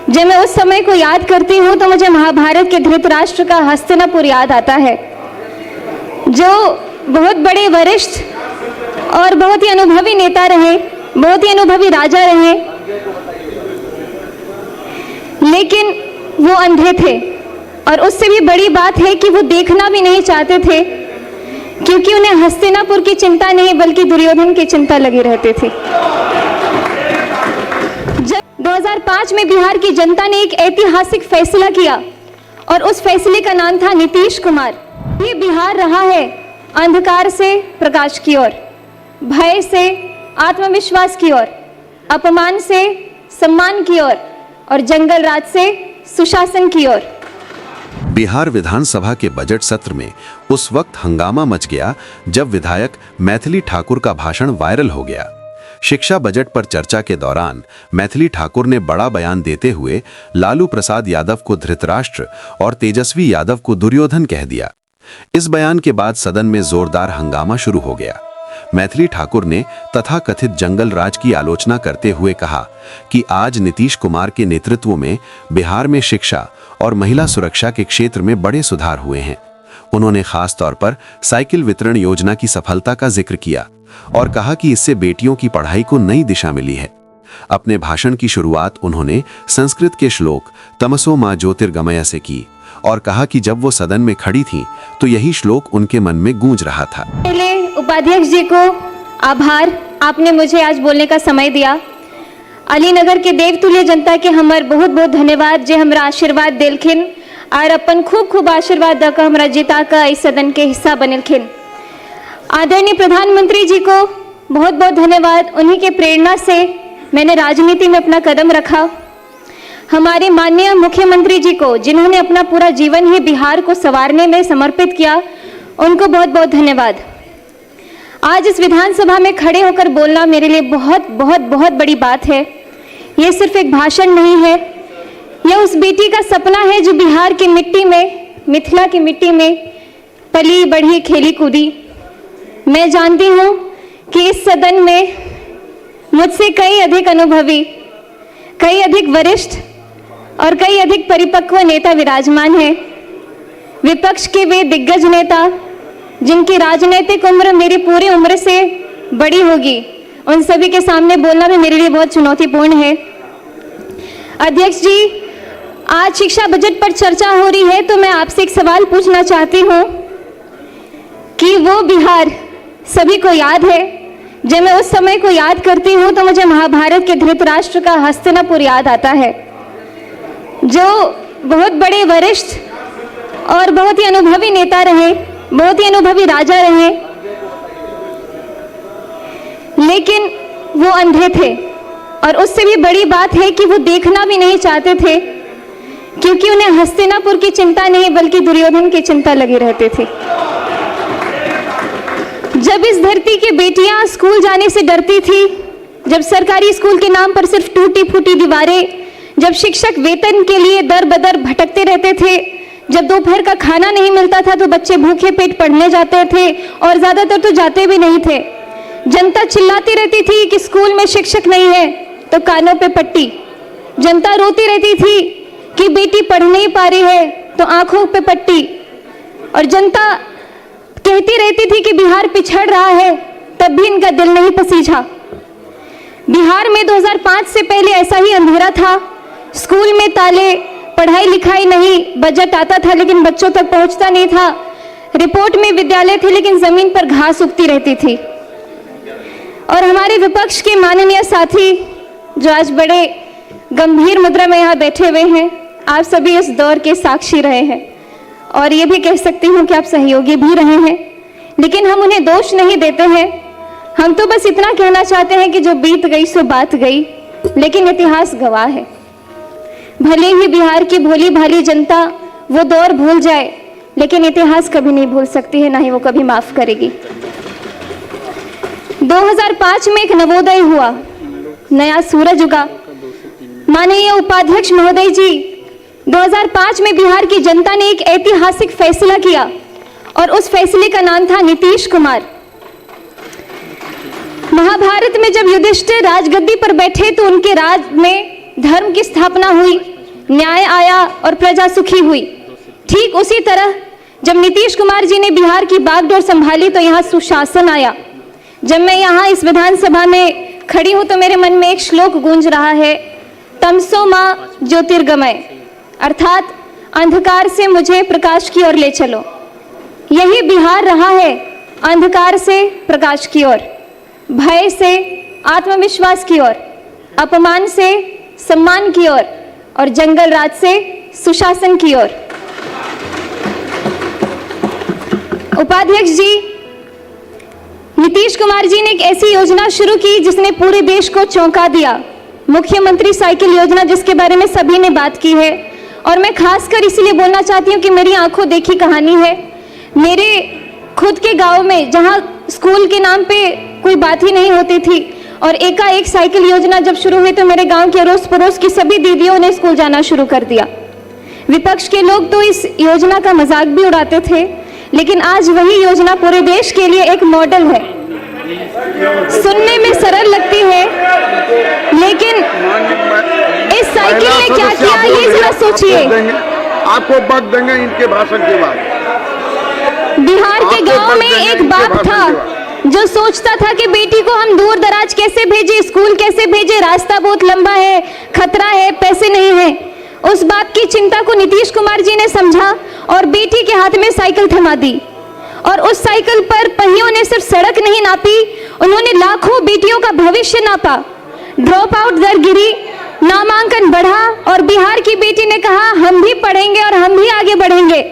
जब मैं उस समय को याद करती हूँ तो मुझे महाभारत के धृतराष्ट्र का हस्तिनापुर याद आता है, जो बहुत बड़े वरिष्ठ और बहुत ही अनुभवी नेता रहे, बहुत ही अनुभवी राजा रहे, लेकिन वो अंधे थे। और उससे भी बड़ी बात है कि वो देखना भी नहीं चाहते थे, क्योंकि उन्हें हस्तिनापुर की चिंता नहीं बल्कि दुर्योधन की चिंता लगी रहती थी। जब 2005 में बिहार की जनता ने एक ऐतिहासिक फैसला किया और उस फैसले का नाम था नीतीश कुमार। ये बिहार रहा है अंधकार से प्रकाश की ओर, भय से आत्मविश्वास की ओर, अपमान से सम्मान की ओर और जंगल राज से सुशासन की ओर। बिहार विधानसभा के बजट सत्र में उस वक्त हंगामा मच गया जब विधायक मैथिली ठाकुर का भाषण वायरल हो गया। शिक्षा बजट पर चर्चा के दौरान मैथिली ठाकुर ने बड़ा बयान देते हुए लालू प्रसाद यादव को धृतराष्ट्र और तेजस्वी यादव को दुर्योधन कह दिया। इस बयान के बाद सदन में जोरदार हंगामा शुरू हो गया। मैथिली ठाकुर ने तथाकथित जंगल राज की आलोचना करते हुए कहा कि आज नीतीश कुमार के नेतृत्व में बिहार में शिक्षा और महिला सुरक्षा के क्षेत्र में बड़े सुधार हुए हैं। उन्होंने खास तौर पर साइकिल वितरण योजना की सफलता का जिक्र किया और कहा कि इससे बेटियों की पढ़ाई को नई दिशा मिली है। अपने भाषण की शुरुआत उन्होंने संस्कृत के श्लोक तमसो मां ज्योतिर्गमय से की और कहा कि जब वो सदन में खड़ी थीं तो यही श्लोक उनके मन में गूंज रहा था। पहले उपाध्यक्ष जी को आभार, आपने मुझे आज बोलने का समय दिया। अलीनगर के देवतुल्य जनता के हमार बहुत बहुत धन्यवाद जे हमरा आशीर्वाद दिलखिन और अपन खूब खूब आशीर्वाद दक हमरा जिता का इस सदन के हिस्सा बनलखिन। आदरणीय प्रधानमंत्री जी को बहुत बहुत धन्यवाद, उन्हीं के प्रेरणा से मैंने राजनीति में अपना कदम रखा। हमारे माननीय मुख्यमंत्री जी को, जिन्होंने अपना पूरा जीवन ही बिहार को संवारने में समर्पित किया, उनको बहुत बहुत धन्यवाद। आज इस विधानसभा में खड़े होकर बोलना मेरे लिए बहुत बहुत बहुत बड़ी बात है। ये सिर्फ एक भाषण नहीं है, यह उस बेटी का सपना है जो बिहार की मिट्टी में, मिथिला की मिट्टी में पली बढ़ी खेली कूदी। मैं जानती हूँ कि इस सदन में मुझसे कई अधिक अनुभवी, कई अधिक वरिष्ठ और कई अधिक परिपक्व नेता विराजमान हैं। विपक्ष के वे दिग्गज नेता जिनकी राजनीतिक उम्र मेरी पूरी उम्र से बड़ी होगी, उन सभी के सामने बोलना भी मेरे लिए बहुत चुनौतीपूर्ण है। अध्यक्ष जी, आज शिक्षा बजट पर चर्चा हो रही है तो मैं आपसे एक सवाल पूछना चाहती हूँ कि वो बिहार सभी को याद है। जब मैं उस समय को याद करती हूँ तो मुझे महाभारत के धृतराष्ट्र का हस्तिनापुर याद आता है, जो बहुत बड़े वरिष्ठ और बहुत ही अनुभवी नेता रहे, बहुत ही अनुभवी राजा रहे, लेकिन वो अंधे थे। और उससे भी बड़ी बात है कि वो देखना भी नहीं चाहते थे, क्योंकि उन्हें हस्तिनापुर की चिंता नहीं बल्कि दुर्योधन की चिंता लगी रहती थी। जब इस धरती की बेटियां स्कूल जाने से डरती थी, जब सरकारी स्कूल के नाम पर सिर्फ टूटी फूटी दीवारें, जब शिक्षक वेतन के लिए दर बदर भटकते रहते थे, जब दोपहर का खाना नहीं मिलता था तो बच्चे भूखे पेट पढ़ने जाते थे और ज्यादातर तो जाते भी नहीं थे। जनता चिल्लाती रहती थी कि स्कूल में शिक्षक नहीं है तो कानों पे पट्टी। जनता रोती रहती थी कि बेटी पढ़ नहीं पा रही है तो आंखों पे पट्टी। और जनता कहती रहती थी कि बिहार पिछड़ रहा है, तब भी इनका दिल नहीं पसीझा। बिहार में 2005 से पहले ऐसा ही अंधेरा था। स्कूल में ताले, पढ़ाई लिखाई नहीं, बजट आता था लेकिन बच्चों तक पहुंचता नहीं था, रिपोर्ट में विद्यालय थे लेकिन जमीन पर घास उगती रहती थी। और हमारे विपक्ष के माननीय साथी जो आज बड़े गंभीर मुद्रा में यहाँ बैठे हुए हैं, आप सभी इस दौर के साक्षी रहे हैं और ये भी कह सकती हूँ कि आप सहयोगी भी रहे हैं, लेकिन हम उन्हें दोष नहीं देते हैं। हम तो बस इतना कहना चाहते हैं कि जो बीत गई सो बात गई, लेकिन इतिहास गवाह है। भले ही बिहार की भोली भाली जनता वो दौर भूल जाए, लेकिन इतिहास कभी नहीं भूल सकती है, ना ही वो कभी माफ करेगी। 2005 में एक नवोदय हुआ, नया सूरज उगा। माननीय उपाध्यक्ष महोदय जी, 2005 में बिहार की जनता ने एक ऐतिहासिक फैसला किया और उस फैसले का नाम था नीतीश कुमार। महाभारत में जब युधिष्ठिर राजगद्दी पर बैठे तो उनके राज में धर्म की स्थापना हुई, न्याय आया और प्रजा सुखी हुई। ठीक उसी तरह जब नीतीश कुमार जी ने बिहार की बागडोर संभाली तो यहाँ सुशासन आया। जब मैं यहाँ इस विधानसभा में खड़ी हूँ तो मेरे मन में एक श्लोक गूंज रहा है, तमसो माँ ज्योतिर्गमय, अर्थात अंधकार से मुझे प्रकाश की ओर ले चलो। यही बिहार रहा है, अंधकार से प्रकाश की ओर, भय से आत्मविश्वास की ओर, अपमान से सम्मान की ओर और जंगल राज से सुशासन की ओर। उपाध्यक्ष जी, नीतीश कुमार जी ने एक ऐसी योजना शुरू की जिसने पूरे देश को चौंका दिया, मुख्यमंत्री साइकिल योजना, जिसके बारे में सभी ने बात की है। और मैं खासकर इसलिए बोलना चाहती हूँ कि मेरी आंखों देखी कहानी है। मेरे खुद के गांव में जहाँ स्कूल के नाम पे कोई बात ही नहीं होती थी और एकाएक साइकिल योजना जब शुरू हुई तो मेरे गांव के अड़ोस पड़ोस की सभी दीदियों ने स्कूल जाना शुरू कर दिया। विपक्ष के लोग तो इस योजना का मजाक भी उड़ाते थे, लेकिन आज वही योजना पूरे देश के लिए एक मॉडल है। सुनने में सरल लगती है, लेकिन इस साइकिल ने क्या किया ये जरा सोचिए। आपको वक्त देंगे इनके भाषण के बाद। बिहार के गांव में एक बाप था जो सोचता था कि बेटी को हम दूर दराज कैसे भेजे, स्कूल कैसे भेजे, रास्ता बहुत लंबा है, खतरा है, पैसे नहीं है। उस बाप की चिंता को नीतीश कुमार जी ने समझा और बेटी के हाथ में साइकिल थमा दी। और उस साइकिल पर पहियों ने सिर्फ सड़क नहीं नापी, उन्होंने लाखों बेटियों का भविष्य नापा। ड्रॉप आउट दर गिरी, नामांकन बढ़ा और बिहार की बेटी ने कहा हम भी पढ़ेंगे और हम भी आगे बढ़ेंगे।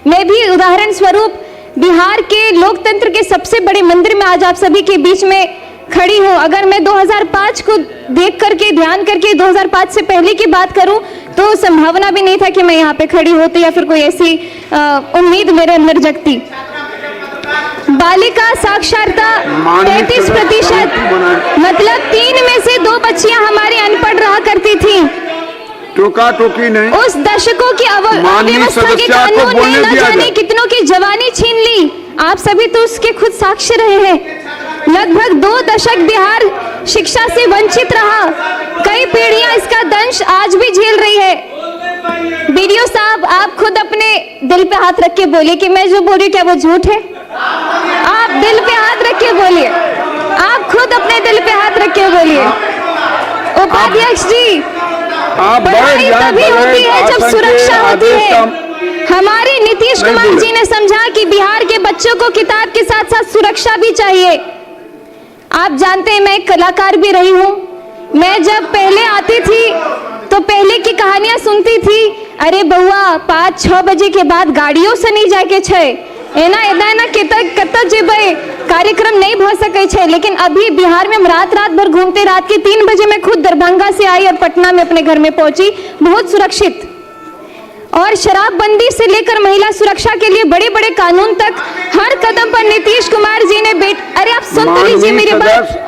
मैं भी उदाहरण स्वरूप बिहार के लोकतंत्र के सबसे बड़े मंदिर में आज आप सभी के बीच में खड़ी हूँ। अगर मैं 2005 को देख करके, ध्यान करके 2005 से पहले की बात करूं तो संभावना भी नहीं था कि मैं यहाँ पे खड़ी होती या फिर कोई ऐसी उम्मीद मेरे अंदर जगती। बालिका साक्षरता 35%, मतलब 3 में से 2 बच्चियां हमारी अनपढ़ रहा करती थी। टोका टोकी नहीं। उस दशकों की अव्यवस्था के कानून ने न जाने कितनों की जवानी छीन ली। आप सभी तो उसके खुद साक्षी रहे हैं। लगभग 2 दशक बिहार शिक्षा से वंचित रहा। कई पीढ़ियां इसका दंश आज भी झेल रही है। बीडीओ साहब, आप खुद अपने दिल पे हाथ रख के बोलिए कि मैं जो बोल रही हूँ क्या वो झूठ है। आप दिल पे हाथ रख के बोलिए, आप खुद अपने दिल पे हाथ रख के बोलिए। उपाध्यक्ष जी, पढ़ाई तभी होती है जब सुरक्षा होती है। हमारे नीतीश कुमार जी ने समझा कि बिहार के बच्चों को किताब के साथ साथ सुरक्षा भी चाहिए। आप जानते हैं मैं एक कलाकार भी रही हूँ। मैं जब पहले आती थी तो पहले की कहानियां सुनती थी, अरे बउआ 5-6 बजे के बाद गाड़ियों से नहीं जाके छे, एना एना कत जेबे, कार्यक्रम नहीं भ सके छे। लेकिन अभी बिहार में हम रात भर घूमते, रात के 3 बजे मैं खुद दरभंगा से आई और पटना में अपने घर में पहुंची, बहुत सुरक्षित। और शराबबंदी से लेकर महिला सुरक्षा के लिए बड़े बड़े कानून तक हर कदम पर नीतीश कुमार जी ने अरे आप सुन तो लीजिए मेरी बात।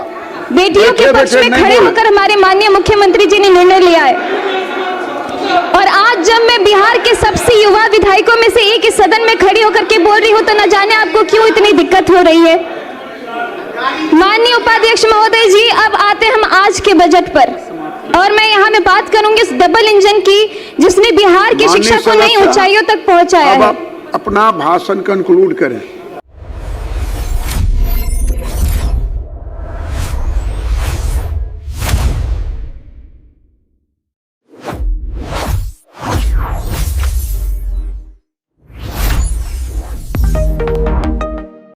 बेटियों के पक्ष में खड़े होकर हमारे माननीय मुख्यमंत्री जी ने निर्णय लिया है। और आज जब मैं बिहार के सबसे युवा विधायकों में से एक इस सदन में खड़ी होकर के बोल रही हूँ तो न जाने आपको क्यों इतनी दिक्कत हो रही है। माननीय उपाध्यक्ष महोदय जी, अब आते हम आज के बजट पर और मैं यहाँ में बात करूंगी इस डबल इंजन की जिसने बिहार की शिक्षा को नई ऊंचाइयों तक पहुंचाया है। अपना भाषण कंक्लूड करें।